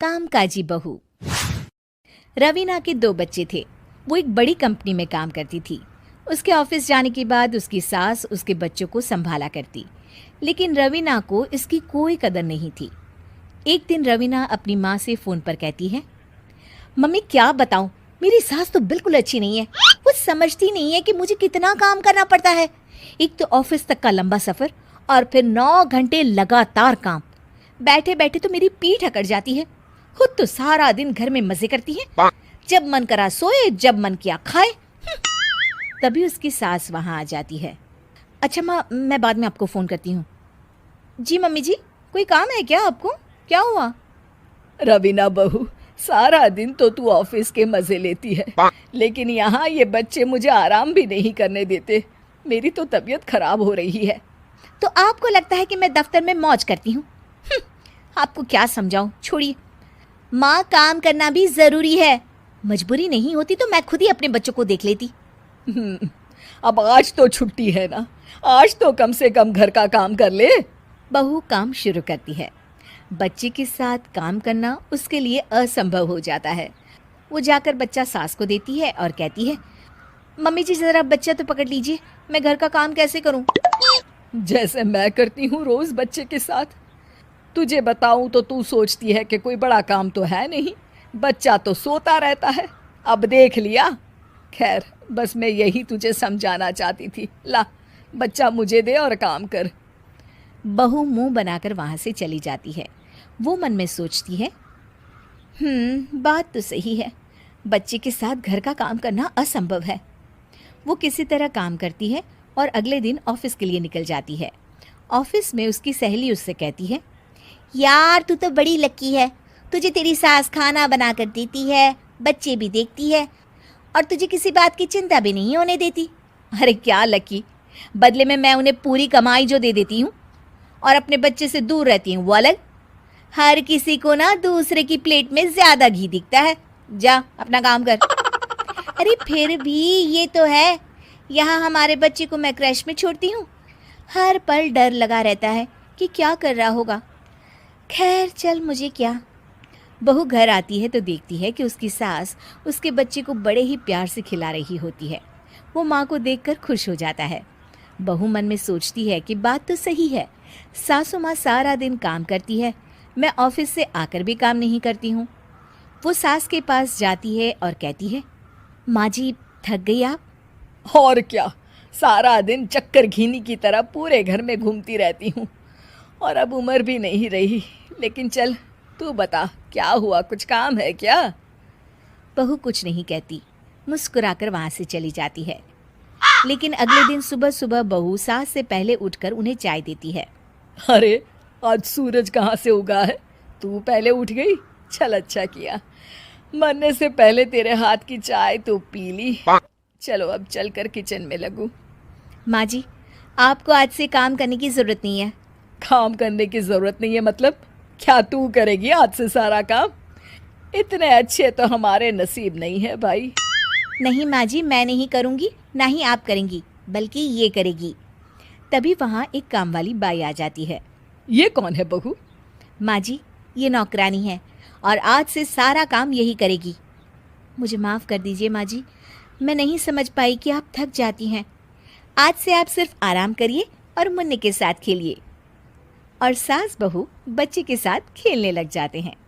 कामकाजी बहू। रवीना के दो बच्चे थे। वो एक बड़ी कंपनी में काम करती थी। उसके ऑफिस जाने के बाद उसकी सास उसके बच्चों को संभाला करती, लेकिन रवीना को इसकी कोई कदर नहीं थी। एक दिन रवीना अपनी माँ से फ़ोन पर कहती है, मम्मी क्या बताऊं, मेरी सास तो बिल्कुल अच्छी नहीं है। वो समझती नहीं है कि मुझे कितना काम करना पड़ता है। एक तो ऑफिस तक का लंबा सफ़र और फिर 9 घंटे लगातार काम। बैठे बैठे तो मेरी पीठ अकड़ जाती है। खुद तो सारा दिन घर में मजे करती है, जब मन करा सोए, जब मन किया खाए। तभी उसकी सास वहां आ जाती है। अच्छा माँ, मैं बाद में आपको फ़ोन करती हूँ। जी मम्मी जी, कोई काम है क्या आपको? क्या हुआ? रवीना बहू, सारा दिन तो तू ऑफिस के मजे लेती है, लेकिन यहाँ ये बच्चे मुझे आराम भी नहीं करने देते। मेरी तो तबीयत खराब हो रही है। तो आपको लगता है कि मैं दफ्तर में मौज करती हूँ? आपको क्या समझाऊं, छोड़िए। माँ, काम करना भी ज़रूरी है। मजबूरी नहीं होती तो मैं खुद ही अपने बच्चों को देख लेती। अब आज तो छुट्टी है ना, आज तो कम से कम घर का काम कर ले। बहू काम शुरू करती है। बच्चे के साथ काम करना उसके लिए असंभव हो जाता है। वो जाकर बच्चा सास को देती है और कहती है, मम्मी जी ज़रा बच्चा तो पकड़ लीजिए, मैं घर का काम कैसे करूं? जैसे मैं करती हूँ रोज बच्चे के साथ। तुझे बताऊं तो तू सोचती है कि कोई बड़ा काम तो है नहीं, बच्चा तो सोता रहता है। अब देख लिया। खैर, बस मैं यही तुझे समझाना चाहती थी। ला, बच्चा मुझे दे और काम कर। बहू मुंह बनाकर वहां से चली जाती है। वो मन में सोचती है, बात तो सही है, बच्चे के साथ घर का काम करना असंभव है। वो किसी तरह काम करती है और अगले दिन ऑफिस के लिए निकल जाती है। ऑफिस में उसकी सहेली उससे कहती है, यार तू तो बड़ी लकी है, तुझे तेरी सास खाना बना कर देती है, बच्चे भी देखती है और तुझे किसी बात की चिंता भी नहीं होने देती। अरे क्या लकी, बदले में मैं उन्हें पूरी कमाई जो दे देती हूँ और अपने बच्चे से दूर रहती हूँ वो अलग। हर किसी को ना दूसरे की प्लेट में ज्यादा घी दिखता है। जा अपना काम कर। अरे फिर भी ये तो है, यहाँ हमारे बच्चे को मैं क्रैश में छोड़ती हूँ, हर पल डर लगा रहता है कि क्या कर रहा होगा। खैर चल, मुझे क्या। बहू घर आती है तो देखती है कि उसकी सास उसके बच्चे को बड़े ही प्यार से खिला रही होती है। वो माँ को देखकर खुश हो जाता है। बहू मन में सोचती है कि बात तो सही है, सासू माँ सारा दिन काम करती है, मैं ऑफिस से आकर भी काम नहीं करती हूँ। वो सास के पास जाती है और कहती है, माँ जी थक गई आप? और क्या, सारा दिन चक्कर घीनी की तरह पूरे घर में घूमती रहती हूँ और अब उम्र भी नहीं रही। लेकिन चल तू बता, क्या हुआ, कुछ काम है क्या? बहू कुछ नहीं कहती, मुस्कुराकर वहाँ से चली जाती है। लेकिन अगले दिन सुबह सुबह बहू सास से पहले उठकर उन्हें चाय देती है। अरे, आज सूरज कहाँ से उगा है? तू पहले उठ गई? चल अच्छा किया, मरने से पहले तेरे हाथ की चाय तो पी ली। चलो अब चलकर किचन में लगूं। माँ जी, आपको आज से काम करने की ज़रूरत नहीं है। काम करने की ज़रूरत नहीं है मतलब? क्या तू करेगी आज से सारा काम? इतने अच्छे तो हमारे नसीब नहीं है भाई। नहीं माँ जी, मैं नहीं करूँगी, ना ही आप करेंगी, बल्कि ये करेगी। तभी वहाँ एक काम वाली बाई आ जाती है। ये कौन है बहू? माँ जी, ये नौकरानी है और आज से सारा काम यही करेगी। मुझे माफ़ कर दीजिए माँ जी, मैं नहीं समझ पाई कि आप थक जाती हैं। आज से आप सिर्फ आराम करिए और मुन्ने के साथ खेलिए। और सास बहू बच्चे के साथ खेलने लग जाते हैं।